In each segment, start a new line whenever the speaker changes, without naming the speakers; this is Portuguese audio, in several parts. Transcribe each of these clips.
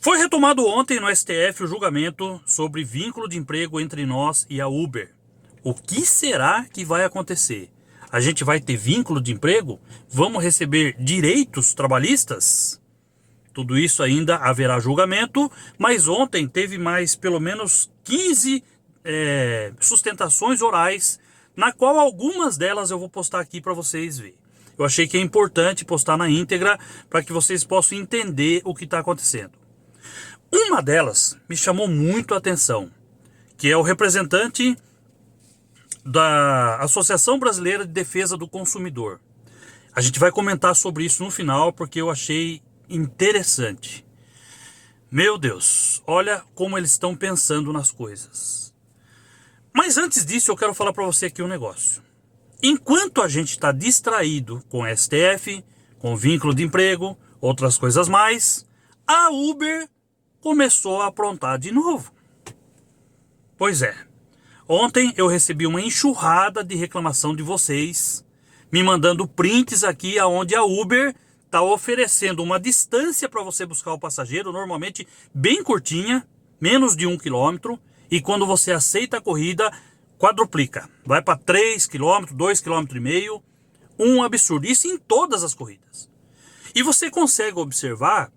Foi retomado ontem no STF o julgamento sobre vínculo de emprego entre nós e a Uber. O que será que vai acontecer? A gente vai ter vínculo de emprego? Vamos receber direitos trabalhistas? Tudo isso ainda haverá julgamento, mas ontem teve mais pelo menos 15 sustentações orais, na qual algumas delas eu vou postar aqui para vocês verem. Eu achei que é importante postar na íntegra para que vocês possam entender o que está acontecendo. Uma delas me chamou muito a atenção, que é o representante da Associação Brasileira de Defesa do Consumidor. A gente vai comentar sobre isso no final, porque eu achei interessante. Meu Deus, olha como eles estão pensando nas coisas. Mas antes disso, eu quero falar para você aqui um negócio. Enquanto a gente está distraído com o STF, com vínculo de emprego, outras coisas mais, a Uber começou a aprontar de novo. Pois é, ontem eu recebi uma enxurrada de reclamação de vocês, me mandando prints aqui aonde a Uber está oferecendo uma distância para você buscar o passageiro, normalmente bem curtinha, menos de 1 km, e quando você aceita a corrida, quadruplica. Vai para 3 km, 2,5 km, um absurdo. Isso em todas as corridas. E você consegue observar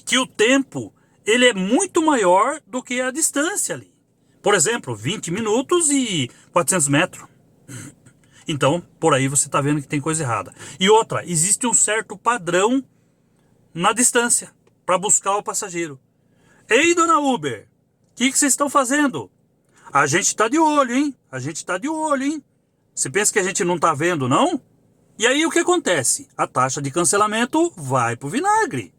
que o tempo ele é muito maior do que a distância ali. Por exemplo, 20 minutos e 400 metros. Então, por aí você está vendo que tem coisa errada. E outra, existe um certo padrão na distância para buscar o passageiro. Ei, dona Uber, o que vocês estão fazendo? A gente está de olho, hein? A gente está de olho, hein? Você pensa que a gente não está vendo, não? E aí o que acontece? A taxa de cancelamento vai pro vinagre.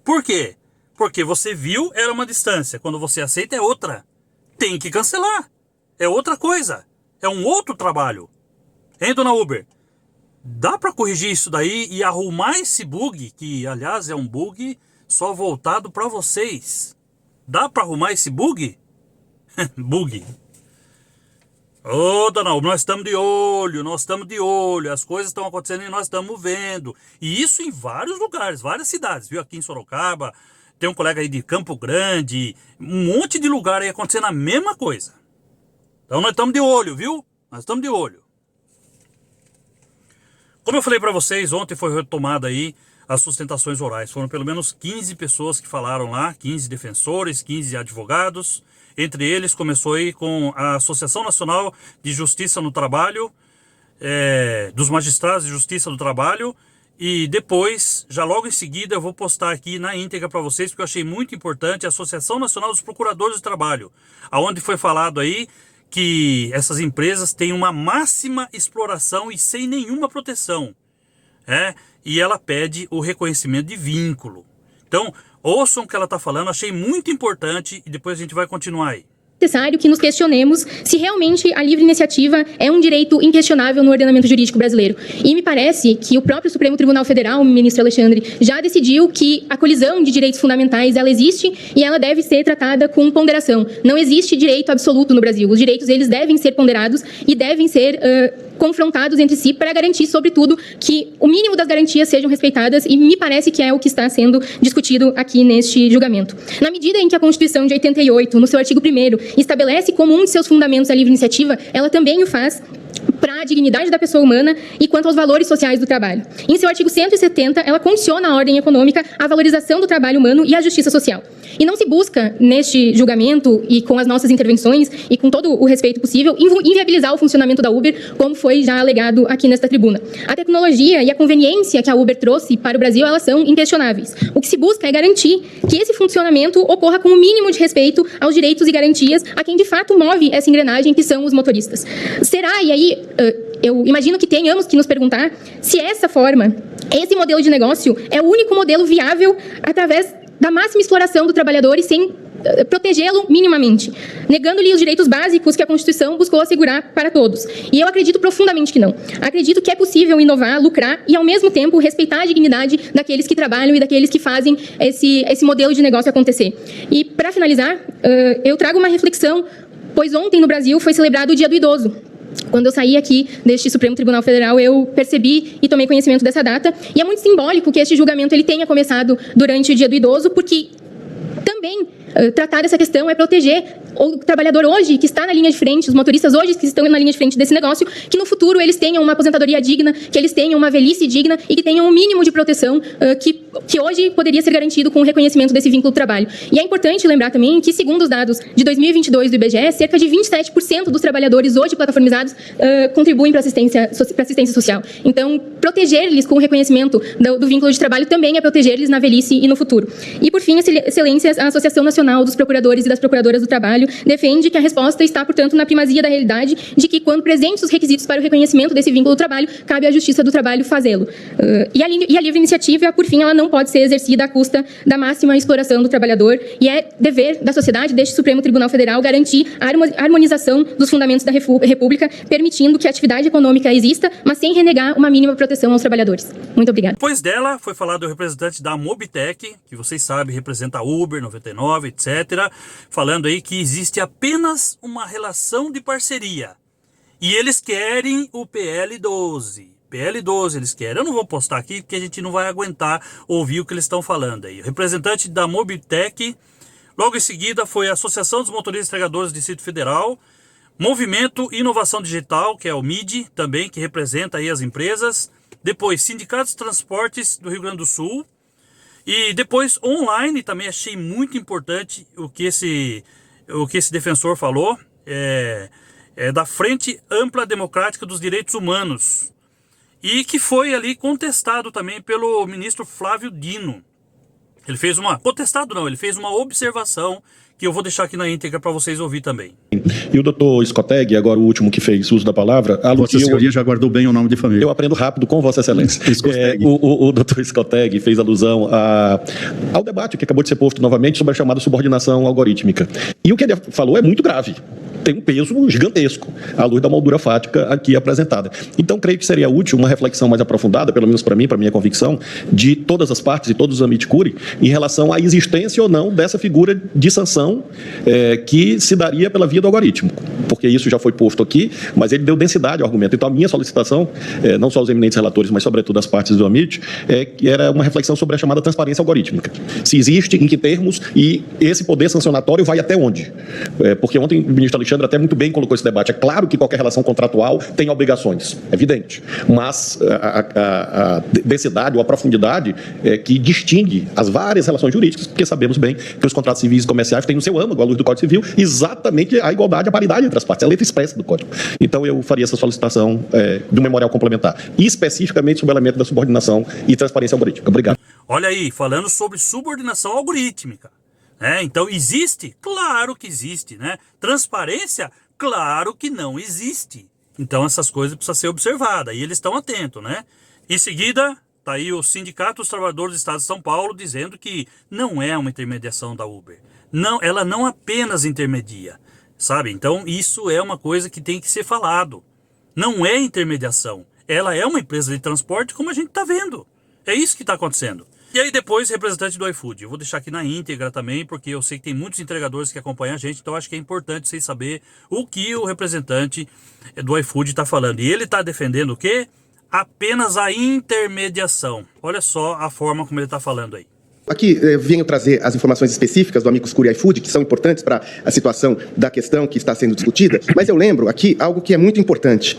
Por quê? Porque você viu, era uma distância. Quando você aceita, é outra. Tem que cancelar. É outra coisa. É um outro trabalho. Hein, dona Uber? Dá para corrigir isso daí e arrumar esse bug, que, aliás, é um bug só voltado para vocês. Dá para arrumar esse bug? Bug. Ô, dona Uber, nós estamos de olho, as coisas estão acontecendo e nós estamos vendo. E isso em vários lugares, várias cidades, viu? Aqui em Sorocaba, tem um colega aí de Campo Grande, um monte de lugar aí acontecendo a mesma coisa. Então nós estamos de olho, viu? Nós estamos de olho. Como eu falei para vocês, ontem foi retomada aí as sustentações orais. Foram pelo menos 15 pessoas que falaram lá, 15 defensores, 15 advogados. Entre eles começou aí com a Associação Nacional de Justiça no Trabalho, dos Magistrados de Justiça do Trabalho. E depois, já logo em seguida, eu vou postar aqui na íntegra para vocês, porque eu achei muito importante, a Associação Nacional dos Procuradores de Trabalho, aonde foi falado aí que essas empresas têm uma máxima exploração e sem nenhuma proteção. E ela pede o reconhecimento de vínculo. Então, ouçam o que ela está falando, achei muito importante e depois a gente vai continuar aí.
Necessário que nos questionemos se realmente a livre iniciativa é um direito inquestionável no ordenamento jurídico brasileiro. E me parece que o próprio Supremo Tribunal Federal, o ministro Alexandre, já decidiu que a colisão de direitos fundamentais, ela existe e ela deve ser tratada com ponderação. Não existe direito absoluto no Brasil. Os direitos, eles devem ser ponderados e devem ser confrontados entre si para garantir, sobretudo, que o mínimo das garantias sejam respeitadas e me parece que é o que está sendo discutido aqui neste julgamento. Na medida em que a Constituição de 88, no seu artigo 1º, estabelece como um de seus fundamentos a livre iniciativa, ela também o faz para a dignidade da pessoa humana e quanto aos valores sociais do trabalho. Em seu artigo 170, ela condiciona a ordem econômica à valorização do trabalho humano e à justiça social. E não se busca, neste julgamento e com as nossas intervenções e com todo o respeito possível, inviabilizar o funcionamento da Uber, como foi já alegado aqui nesta tribuna. A tecnologia e a conveniência que a Uber trouxe para o Brasil, elas são inquestionáveis. O que se busca é garantir que esse funcionamento ocorra com o mínimo de respeito aos direitos e garantias a quem de fato move essa engrenagem, que são os motoristas. Será, e aí eu imagino que tenhamos que nos perguntar se essa forma, esse modelo de negócio é o único modelo viável através da máxima exploração do trabalhador e sem protegê-lo minimamente, negando-lhe os direitos básicos que a Constituição buscou assegurar para todos. E eu acredito profundamente que não. Acredito que é possível inovar, lucrar e, ao mesmo tempo, respeitar a dignidade daqueles que trabalham e daqueles que fazem esse modelo de negócio acontecer. E, para finalizar, eu trago uma reflexão, pois ontem no Brasil foi celebrado o Dia do Idoso. Quando eu saí aqui deste Supremo Tribunal Federal, eu percebi e tomei conhecimento dessa data. E é muito simbólico que este julgamento ele tenha começado durante o Dia do Idoso, porque também tratar dessa questão, é proteger o trabalhador hoje que está na linha de frente, os motoristas hoje que estão na linha de frente desse negócio, que no futuro eles tenham uma aposentadoria digna, que eles tenham uma velhice digna e que tenham um mínimo de proteção que hoje poderia ser garantido com o reconhecimento desse vínculo do trabalho. E é importante lembrar também que, segundo os dados de 2022 do IBGE, cerca de 27% dos trabalhadores hoje plataformizados contribuem para a assistência social. Então, proteger-lhes com o reconhecimento do vínculo de trabalho também é proteger-lhes na velhice e no futuro. E, por fim, Excelências, a Associação Nacional dos Procuradores e das Procuradoras do Trabalho defende que a resposta está, portanto, na primazia da realidade de que, quando presentes os requisitos para o reconhecimento desse vínculo do trabalho, cabe à Justiça do Trabalho fazê-lo. E a livre iniciativa, por fim, ela não pode ser exercida à custa da máxima exploração do trabalhador, e é dever da sociedade, deste Supremo Tribunal Federal, garantir a harmonização dos fundamentos da República, permitindo que a atividade econômica exista, mas sem renegar uma mínima proteção aos trabalhadores. Muito obrigada.
Depois dela, foi falado o representante da Mobitech, que vocês sabem, representa a Uber, 99, etc., falando aí que existe apenas uma relação de parceria. E eles querem o PL12. PL12 eles querem. Eu não vou postar aqui porque a gente não vai aguentar ouvir o que eles estão falando aí. O representante da Mobitech, logo em seguida foi a Associação dos Motoristas Entregadores do Distrito Federal, Movimento Inovação Digital, que é o MID também, que representa aí as empresas. Depois, Sindicatos de Transportes do Rio Grande do Sul. E depois, online, também achei muito importante o que esse defensor falou, da Frente Ampla Democrática dos Direitos Humanos. E que foi ali contestado também pelo ministro Flávio Dino. Ele fez ele fez uma observação que eu vou deixar aqui na íntegra para vocês ouvir também.
E o doutor Scoteg, agora o último que fez uso da palavra...
Vossa Senhoria já guardou bem o nome de família.
Eu aprendo rápido com Vossa Excelência. O doutor Scoteg fez alusão ao debate que acabou de ser posto novamente sobre a chamada subordinação algorítmica. E o que ele falou é muito grave. Tem um peso gigantesco, à luz da moldura fática aqui apresentada. Então, creio que seria útil uma reflexão mais aprofundada, pelo menos para mim, para minha convicção, de todas as partes e todos os amici curiae, em relação à existência ou não dessa figura de sanção que se daria pela via do algoritmo. Porque isso já foi posto aqui, mas ele deu densidade ao argumento. Então, a minha solicitação, não só aos eminentes relatores, mas sobretudo às partes do amici, que era uma reflexão sobre a chamada transparência algorítmica. Se existe, em que termos, e esse poder sancionatório vai até onde? Porque ontem o ministro Alexandre até muito bem colocou esse debate. É claro que qualquer relação contratual tem obrigações, evidente, mas a densidade ou a profundidade que distingue as várias relações jurídicas, porque sabemos bem que os contratos civis e comerciais têm no seu âmago, à luz do Código Civil, exatamente a igualdade, a paridade entre as partes, a letra expressa do Código. Então eu faria essa solicitação de um memorial complementar, e especificamente sobre o elemento da subordinação e transparência algorítmica. Obrigado.
Olha aí, falando sobre subordinação algorítmica. Então existe? Claro que existe, né? Transparência? Claro que não existe. Então essas coisas precisam ser observadas e eles estão atentos, né? Em seguida, está aí o Sindicato dos Trabalhadores do Estado de São Paulo dizendo que não é uma intermediação da Uber. Não, ela não apenas intermedia, sabe? Então isso é uma coisa que tem que ser falado. Não é intermediação. Ela é uma empresa de transporte como a gente está vendo. É isso que está acontecendo. E aí depois, representante do iFood. Eu vou deixar aqui na íntegra também, porque eu sei que tem muitos entregadores que acompanham a gente, então acho que é importante vocês saberem o que o representante do iFood está falando. E ele está defendendo o quê? Apenas a intermediação. Olha só a forma como ele está falando aí.
Aqui venho trazer as informações específicas do Amicus Curiae iFood, que são importantes para a situação da questão que está sendo discutida, mas eu lembro aqui algo que é muito importante.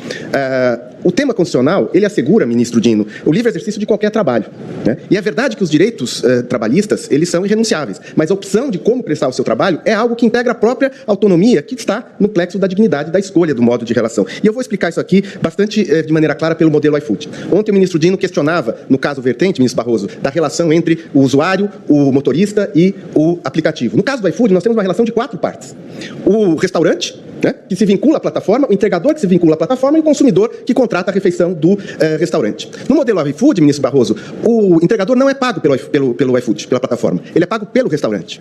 O tema constitucional, ele assegura, ministro Dino, o livre exercício de qualquer trabalho, né? E é verdade que os direitos trabalhistas, eles são irrenunciáveis, mas a opção de como prestar o seu trabalho é algo que integra a própria autonomia que está no plexo da dignidade da escolha do modo de relação. E eu vou explicar isso aqui bastante de maneira clara pelo modelo iFood. Ontem o ministro Dino questionava, no caso vertente, ministro Barroso, da relação entre o usuário, o motorista e o aplicativo. No caso do iFood, nós temos uma relação de 4 partes. O restaurante, né, que se vincula à plataforma, o entregador que se vincula à plataforma e o consumidor que contrata a refeição do restaurante. No modelo iFood, ministro Barroso, o entregador não é pago pelo iFood, pela plataforma. Ele é pago pelo restaurante.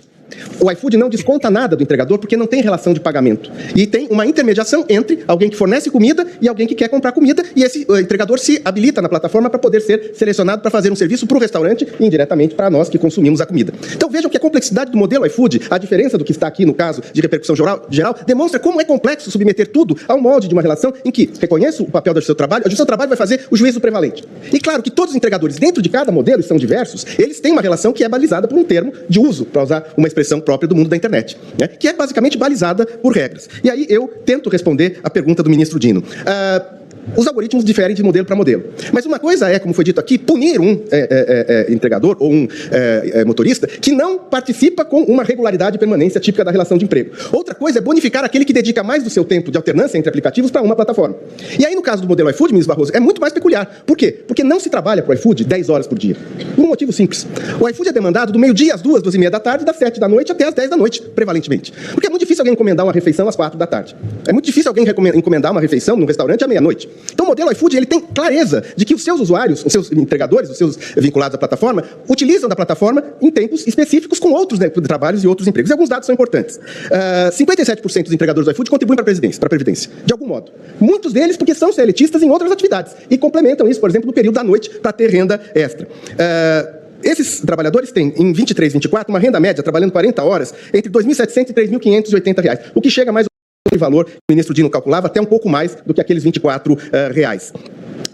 O iFood não desconta nada do entregador porque não tem relação de pagamento. E tem uma intermediação entre alguém que fornece comida e alguém que quer comprar comida, e esse entregador se habilita na plataforma para poder ser selecionado para fazer um serviço para o restaurante e indiretamente para nós que consumimos a comida. Então vejam que a complexidade do modelo iFood, a diferença do que está aqui no caso de repercussão geral, demonstra como é complexo submeter tudo ao molde de uma relação em que reconheço o papel do seu trabalho, o seu trabalho vai fazer o juízo prevalente. E claro que todos os entregadores dentro de cada modelo, são diversos, eles têm uma relação que é balizada por um termo de uso, para usar uma expressão expressão própria do mundo da internet, né, que é basicamente balizada por regras. E aí eu tento responder a pergunta do ministro Dino. Os algoritmos diferem de modelo para modelo. Mas uma coisa é, como foi dito aqui, punir um entregador ou um motorista que não participa com uma regularidade e permanência típica da relação de emprego. Outra coisa é bonificar aquele que dedica mais do seu tempo de alternância entre aplicativos para uma plataforma. E aí, no caso do modelo iFood, ministro Barroso, é muito mais peculiar. Por quê? Porque não se trabalha para o iFood 10 horas por dia. Por um motivo simples. O iFood é demandado do meio-dia às 2, 2h30 da tarde, das 7 da noite até às 10 da noite, prevalentemente. Porque é muito difícil alguém encomendar uma refeição às 4 da tarde. É muito difícil alguém encomendar uma refeição num restaurante à meia-noite. Então, o modelo iFood ele tem clareza de que os seus usuários, os seus entregadores, os seus vinculados à plataforma, utilizam da plataforma em tempos específicos com outros trabalhos e outros empregos. E alguns dados são importantes. 57% dos entregadores do iFood contribuem para a Previdência, de algum modo. Muitos deles porque são CLTistas em outras atividades e complementam isso, por exemplo, no período da noite para ter renda extra. Esses trabalhadores têm, em 23, 24, uma renda média, trabalhando 40 horas, entre R$ 2.700 e R$ 3.580, o que chega mais de valor que o ministro Dino calculava até um pouco mais do que aqueles R$24.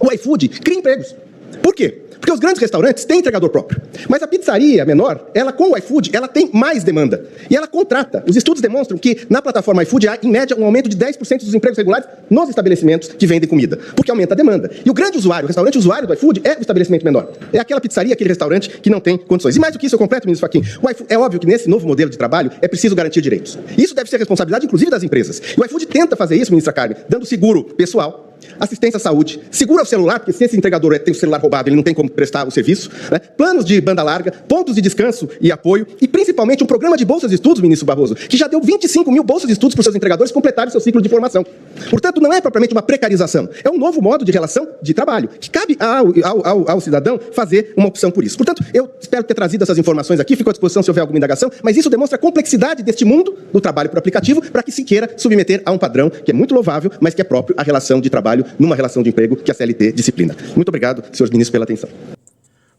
O iFood cria empregos. Por quê? Porque os grandes restaurantes têm entregador próprio. Mas a pizzaria menor, ela com o iFood, ela tem mais demanda. E ela contrata. Os estudos demonstram que na plataforma iFood há, em média, um aumento de 10% dos empregos regulares nos estabelecimentos que vendem comida. Porque aumenta a demanda. E o grande usuário, o restaurante usuário do iFood, é o estabelecimento menor. É aquela pizzaria, aquele restaurante que não tem condições. E mais do que isso, eu completo, ministro Fachin, é óbvio que nesse novo modelo de trabalho é preciso garantir direitos. Isso deve ser responsabilidade, inclusive, das empresas. E o iFood tenta fazer isso, ministra Carmen, dando seguro pessoal, assistência à saúde, seguro ao celular, porque se esse entregador tem o celular roubado, ele não tem como prestar o serviço, né? Planos de banda larga, pontos de descanso e apoio, e principalmente um programa de bolsas de estudos, ministro Barroso, que já deu 25 mil bolsas de estudos para os seus entregadores completarem o seu ciclo de formação. Portanto, não é propriamente uma precarização, é um novo modo de relação de trabalho, que cabe ao cidadão fazer uma opção por isso. Portanto, eu espero ter trazido essas informações aqui, fico à disposição se houver alguma indagação, mas isso demonstra a complexidade deste mundo do trabalho por aplicativo, para que se queira submeter a um padrão que é muito louvável, mas que é próprio à relação de trabalho numa relação de emprego que a CLT disciplina. Muito obrigado, senhores ministros, pela atenção.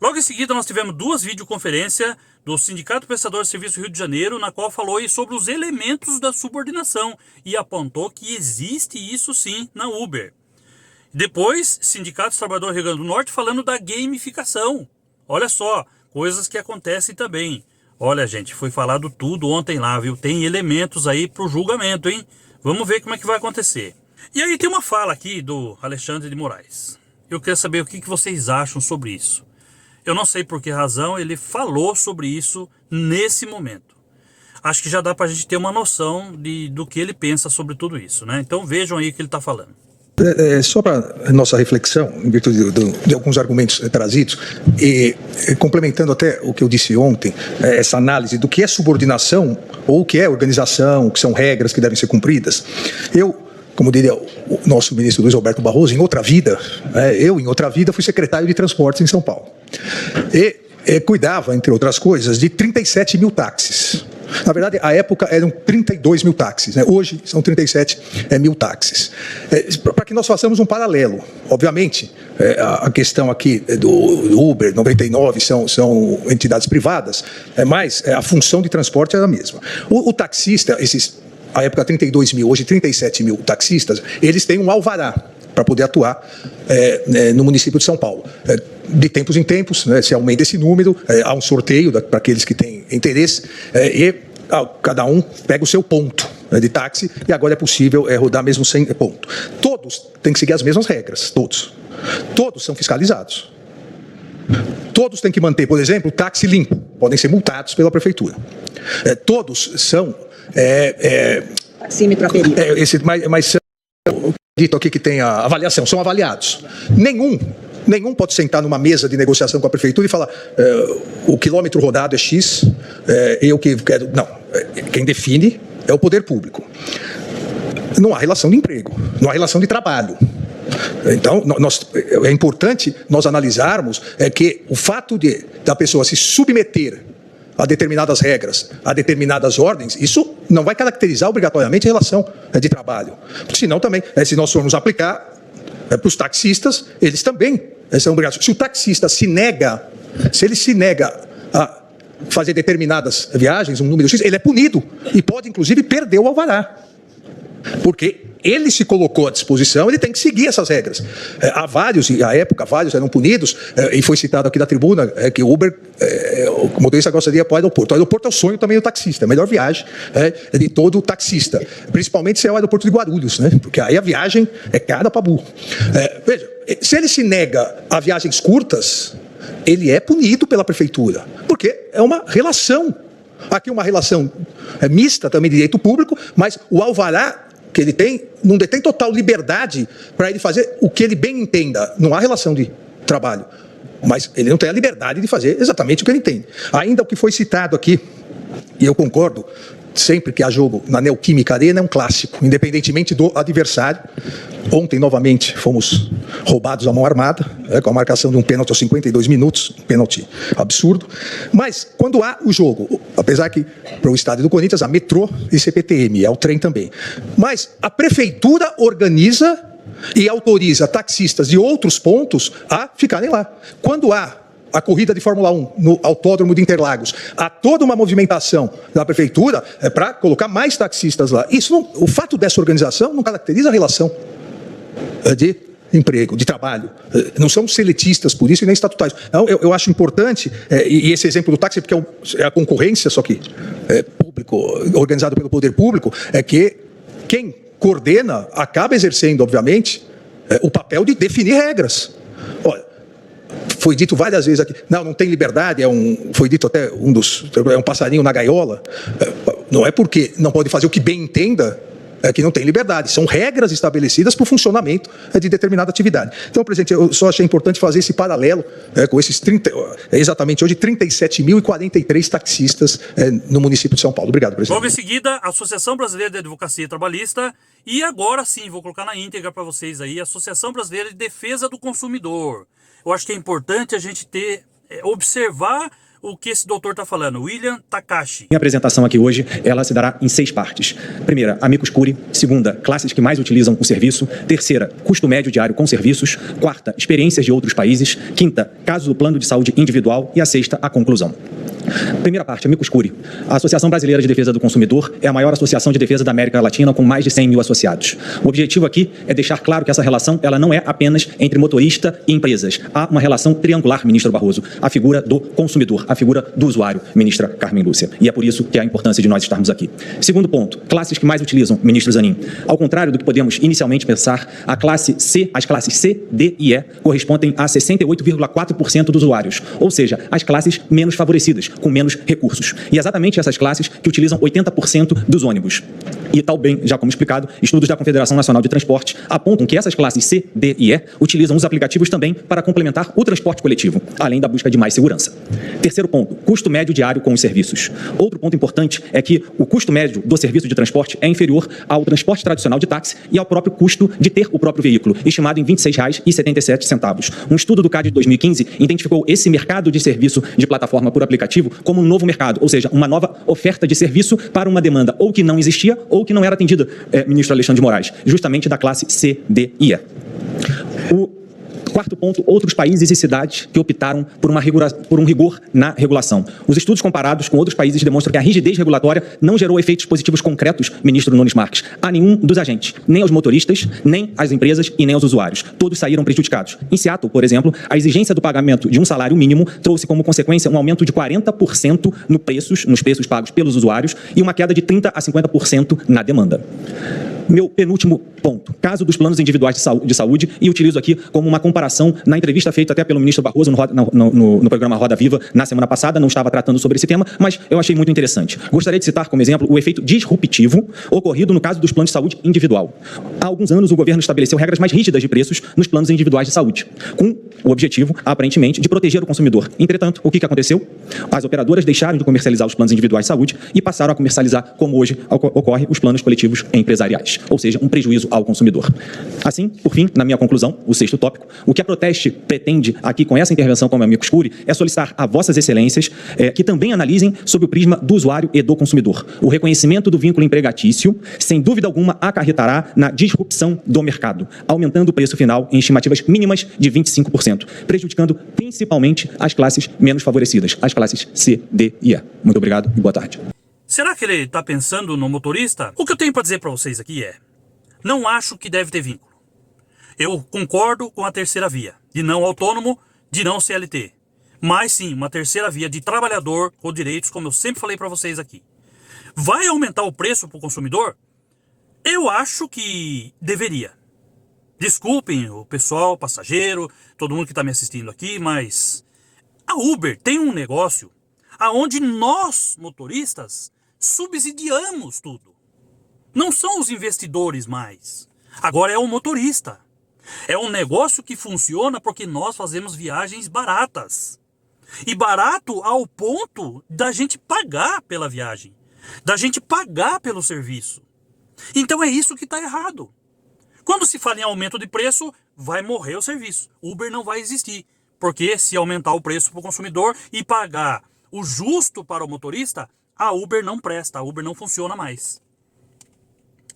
Logo em seguida, nós tivemos duas videoconferências do Sindicato Prestador de Serviço Rio de Janeiro, na qual falou aí sobre os elementos da subordinação e apontou que existe isso sim na Uber. Depois, Sindicato dos Trabalhadores do Rio Grande do Norte falando da gamificação. Olha só, coisas que acontecem também. Olha, gente, foi falado tudo ontem lá, viu? Tem elementos aí pro julgamento, hein? Vamos ver como é que vai acontecer. E aí tem uma fala aqui do Alexandre de Moraes. Eu quero saber o que vocês acham sobre isso. Eu não sei por que razão ele falou sobre isso nesse momento. Acho que já dá pra gente ter uma noção do que ele pensa sobre tudo isso, né? Então vejam aí o que ele está falando.
Só para nossa reflexão, em virtude de alguns argumentos trazidos, e complementando até o que eu disse ontem, essa análise do que é subordinação ou o que é organização, o que são regras que devem ser cumpridas, como diria o nosso ministro Luiz Roberto Barroso, em outra vida, fui secretário de transportes em São Paulo. E cuidava, entre outras coisas, de 37 mil táxis. Na verdade, à época eram 32 mil táxis, né? Hoje são 37 mil táxis. Para que nós façamos um paralelo, obviamente, a questão aqui do Uber, 99 são entidades privadas, mas a função de transporte é a mesma. O taxista, à época 32 mil, hoje 37 mil taxistas, eles têm um alvará para poder atuar no município de São Paulo. De tempos em tempos, né, se aumenta esse número, há um sorteio para aqueles que têm interesse, e cada um pega o seu ponto de táxi, e agora é possível rodar mesmo sem ponto. Todos têm que seguir as mesmas regras, todos. Todos são fiscalizados. Todos têm que manter, por exemplo, o táxi limpo, podem ser multados pela prefeitura. Todos são...
taxímetro aferido.
Mas dito aqui que tem a avaliação, são avaliados. Nenhum pode sentar numa mesa de negociação com a prefeitura e falar o quilômetro rodado é X, eu que quero... Não, quem define é o poder público. Não há relação de emprego, não há relação de trabalho. Então, é importante nós analisarmos que o fato da pessoa se submeter a determinadas regras, a determinadas ordens, isso não vai caracterizar obrigatoriamente a relação de trabalho. Senão também, se nós formos aplicar para os taxistas, eles também são obrigados. Se o taxista se ele se nega a fazer determinadas viagens, um número X, ele é punido e pode, inclusive, perder o alvará. Porque ele se colocou à disposição, ele tem que seguir essas regras. Há vários, e à época vários eram punidos, e foi citado aqui da tribuna que o Uber, o motorista gostaria para o aeroporto. O aeroporto é o sonho também do taxista, a melhor viagem de todo taxista, principalmente se é o aeroporto de Guarulhos, né? Porque aí a viagem é cara para burro. Veja, se ele se nega a viagens curtas, ele é punido pela prefeitura, porque é uma relação. Aqui uma relação mista também de direito público, mas o alvará que ele tem, não detém total liberdade para ele fazer o que ele bem entenda. Não há relação de trabalho, mas ele não tem a liberdade de fazer exatamente o que ele entende. Ainda o que foi citado aqui, e eu concordo, sempre que há jogo na Neoquímica Arena é um clássico, independentemente do adversário. Ontem, novamente, fomos roubados à mão armada, com a marcação de um pênalti aos 52 minutos, um pênalti absurdo. Mas, quando há o jogo, apesar que para o estádio do Corinthians há metrô e CPTM, é o trem também. Mas a prefeitura organiza e autoriza taxistas de outros pontos a ficarem lá. Quando há a corrida de Fórmula 1 no Autódromo de Interlagos, há toda uma movimentação da prefeitura para colocar mais taxistas lá. Isso não, o fato dessa organização não caracteriza a relação de emprego, de trabalho. Não são seletistas por isso e nem estatutários. Então, eu acho importante, e esse exemplo do táxi, porque é a concorrência, só que público, organizado pelo poder público, é que quem coordena acaba exercendo, obviamente, o papel de definir regras. Olha, foi dito várias vezes aqui, não tem liberdade, foi dito até é um passarinho na gaiola. Não é porque não pode fazer o que bem entenda que não tem liberdade. São regras estabelecidas para o funcionamento de determinada atividade. Então, presidente, eu só achei importante fazer esse paralelo com esses exatamente hoje 37.043 taxistas no município de São Paulo. Obrigado, presidente.
Logo em seguida, a Associação Brasileira de Advocacia Trabalhista e agora sim, vou colocar na íntegra para vocês aí, a Associação Brasileira de Defesa do Consumidor. Eu acho que é importante a gente observar o que esse doutor está falando, William Takashi.
Minha apresentação aqui hoje, ela se dará em 6 partes. Primeira, amicus curiae. Segunda, classes que mais utilizam o serviço. Terceira, custo médio diário com serviços. Quarta, experiências de outros países. Quinta, caso do plano de saúde individual. E a sexta, a conclusão. Primeira parte, amicus curiae. A Associação Brasileira de Defesa do Consumidor é a maior associação de defesa da América Latina, com mais de 100 mil associados. O objetivo aqui é deixar claro que essa relação ela não é apenas entre motorista e empresas. Há uma relação triangular, ministro Barroso. A figura do consumidor, a figura do usuário, ministra Carmen Lúcia. E é por isso que há a importância de nós estarmos aqui. Segundo ponto, classes que mais utilizam, ministro Zanin. Ao contrário do que podemos inicialmente pensar, as classes C, D e E correspondem a 68,4% dos usuários, ou seja, as classes menos favorecidas, com menos recursos. E exatamente essas classes que utilizam 80% dos ônibus. E tal bem, já como explicado, estudos da Confederação Nacional de Transporte apontam que essas classes C, D e E utilizam os aplicativos também para complementar o transporte coletivo, além da busca de mais segurança. Terceiro ponto, custo médio diário com os serviços. Outro ponto importante é que o custo médio do serviço de transporte é inferior ao transporte tradicional de táxi e ao próprio custo de ter o próprio veículo, estimado em R$ 26,77. Um estudo do CAD de 2015 identificou esse mercado de serviço de plataforma por aplicativo como um novo mercado, ou seja, uma nova oferta de serviço para uma demanda ou que não existia ou que não era atendida, ministro Alexandre de Moraes, justamente da classe C, D e E. Quarto ponto, outros países e cidades que optaram por um rigor na regulação. Os estudos comparados com outros países demonstram que a rigidez regulatória não gerou efeitos positivos concretos, ministro Nunes Marques, a nenhum dos agentes, nem aos motoristas, nem às empresas e nem aos usuários. Todos saíram prejudicados. Em Seattle, por exemplo, a exigência do pagamento de um salário mínimo trouxe como consequência um aumento de 40% nos preços pagos pelos usuários e uma queda de 30% a 50% na demanda. Meu penúltimo ponto, caso dos planos individuais de saúde, e utilizo aqui como uma comparação na entrevista feita até pelo ministro Barroso no programa Roda Viva na semana passada, não estava tratando sobre esse tema, mas eu achei muito interessante. Gostaria de citar como exemplo o efeito disruptivo ocorrido no caso dos planos de saúde individual. Há alguns anos o governo estabeleceu regras mais rígidas de preços nos planos individuais de saúde, com o objetivo, aparentemente, de proteger o consumidor. Entretanto, o que aconteceu? As operadoras deixaram de comercializar os planos individuais de saúde e passaram a comercializar, como hoje ocorre, os planos coletivos empresariais, ou seja, um prejuízo ao consumidor. Assim, por fim, na minha conclusão, o sexto tópico, o que a Proteste pretende aqui com essa intervenção como amicus curiae é solicitar a vossas excelências que também analisem sob o prisma do usuário e do consumidor. O reconhecimento do vínculo empregatício, sem dúvida alguma, acarretará na disrupção do mercado, aumentando o preço final em estimativas mínimas de 25%, prejudicando principalmente as classes menos favorecidas, as classes C, D e E. Muito obrigado e boa tarde.
Será que ele está pensando no motorista? O que eu tenho para dizer para vocês aqui é: não acho que deve ter vínculo. Eu concordo com a terceira via, de não autônomo, de não CLT. Mas sim, uma terceira via de trabalhador com direitos, como eu sempre falei para vocês aqui. Vai aumentar o preço para o consumidor? Eu acho que deveria. Desculpem o pessoal, o passageiro, todo mundo que está me assistindo aqui, mas a Uber tem um negócio aonde nós, motoristas, subsidiamos tudo. Não são os investidores mais. Agora é o motorista. É um negócio que funciona porque nós fazemos viagens baratas. E barato ao ponto da gente pagar pela viagem, da gente pagar pelo serviço. Então é isso que está errado. Quando se fala em aumento de preço, vai morrer o serviço. Uber não vai existir. Porque se aumentar o preço para o consumidor e pagar o justo para o motorista, a Uber não presta, a Uber não funciona mais.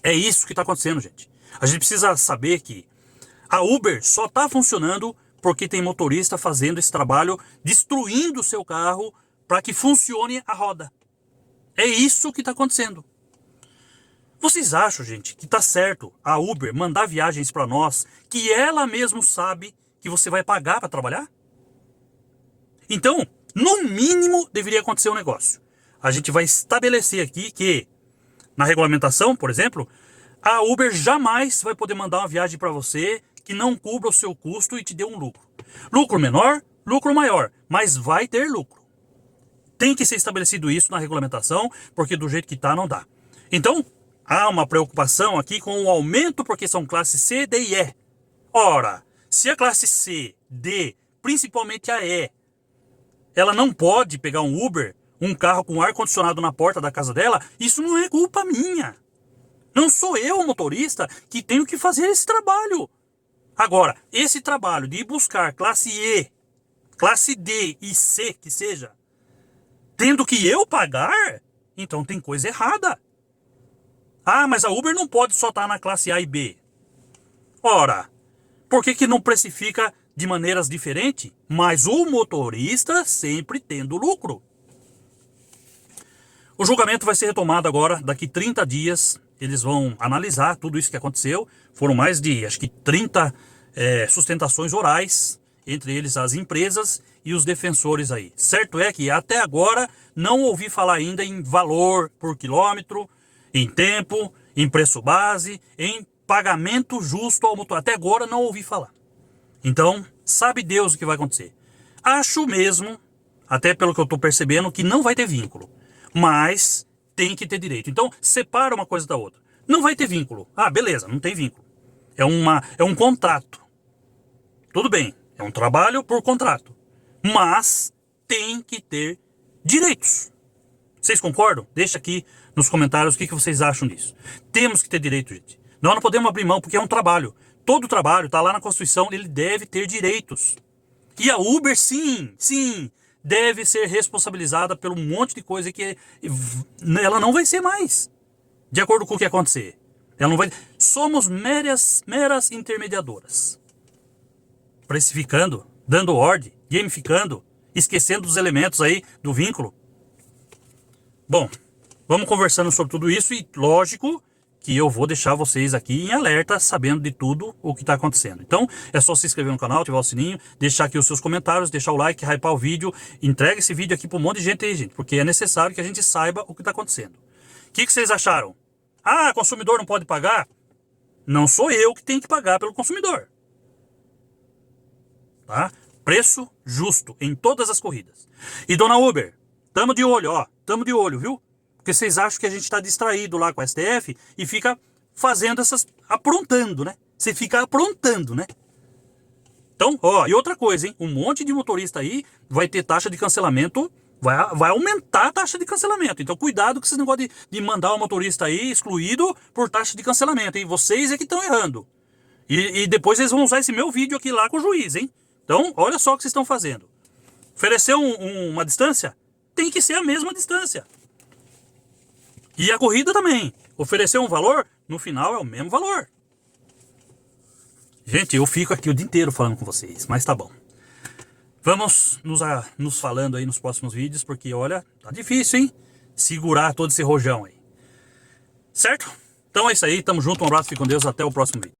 É isso que está acontecendo, gente. A gente precisa saber que a Uber só está funcionando porque tem motorista fazendo esse trabalho, destruindo o seu carro para que funcione a roda. É isso que está acontecendo. Vocês acham, gente, que está certo a Uber mandar viagens para nós que ela mesma sabe que você vai pagar para trabalhar? Então, no mínimo, deveria acontecer um negócio. A gente vai estabelecer aqui que, na regulamentação, por exemplo, a Uber jamais vai poder mandar uma viagem para você que não cubra o seu custo e te dê um lucro. Lucro menor, lucro maior, mas vai ter lucro. Tem que ser estabelecido isso na regulamentação, porque do jeito que está não dá. Então, há uma preocupação aqui com o aumento, porque são classes C, D e E. Ora, se a classe C, D, principalmente a E, ela não pode pegar um Uber, um carro com ar-condicionado na porta da casa dela, isso não é culpa minha. Não sou eu, o motorista, que tenho que fazer esse trabalho. Agora, esse trabalho de ir buscar classe E, classe D e C, que seja, tendo que eu pagar, então tem coisa errada. Ah, mas a Uber não pode só estar na classe A e B. Ora, por que não precifica de maneiras diferentes, mas o motorista sempre tendo lucro? O julgamento vai ser retomado agora, daqui 30 dias. Eles vão analisar tudo isso que aconteceu. Foram mais de, acho que 30 sustentações orais, entre eles as empresas e os defensores aí. Certo é que até agora não ouvi falar ainda em valor por quilômetro, em tempo, em preço base, em pagamento justo ao motor. Até agora não ouvi falar. Então, sabe Deus o que vai acontecer. Acho mesmo, até pelo que eu estou percebendo, que não vai ter vínculo. Mas tem que ter direito. Então, separa uma coisa da outra. Não vai ter vínculo. Ah, beleza, não tem vínculo. É um contrato. Tudo bem, é um trabalho por contrato. Mas tem que ter direitos. Vocês concordam? Deixa aqui nos comentários o que vocês acham disso. Temos que ter direito, gente. Nós não podemos abrir mão porque é um trabalho. Todo trabalho está lá na Constituição, ele deve ter direitos. E a Uber, sim, deve ser responsabilizada por um monte de coisa que ela não vai ser mais, de acordo com o que acontecer. Ela não vai. Somos meras intermediadoras, precificando, dando ordem, gamificando, esquecendo dos elementos aí do vínculo. Bom, vamos conversando sobre tudo isso e lógico que eu vou deixar vocês aqui em alerta, sabendo de tudo o que está acontecendo. Então, é só se inscrever no canal, ativar o sininho, deixar aqui os seus comentários, deixar o like, hypar o vídeo, entrega esse vídeo aqui para um monte de gente aí, gente, porque é necessário que a gente saiba o que está acontecendo. O que vocês acharam? Ah, consumidor não pode pagar? Não sou eu que tenho que pagar pelo consumidor. Tá? Preço justo em todas as corridas. E dona Uber, tamo de olho, viu? Porque vocês acham que a gente está distraído lá com a STF e fica fazendo aprontando, né? Você fica aprontando, né? Então, e outra coisa, hein? Um monte de motorista aí vai ter taxa de cancelamento, vai aumentar a taxa de cancelamento. Então, cuidado com esse negócio de mandar o motorista aí excluído por taxa de cancelamento, hein? Vocês é que estão errando. E depois eles vão usar esse meu vídeo aqui lá com o juiz, hein? Então, olha só o que vocês estão fazendo. Oferecer uma distância? Tem que ser a mesma distância. E a corrida também. Oferecer um valor, no final é o mesmo valor. Gente, eu fico aqui o dia inteiro falando com vocês, mas tá bom. Vamos nos falando aí nos próximos vídeos, porque olha, tá difícil, hein? Segurar todo esse rojão aí. Certo? Então é isso aí, tamo junto, um abraço, fique com Deus, até o próximo vídeo.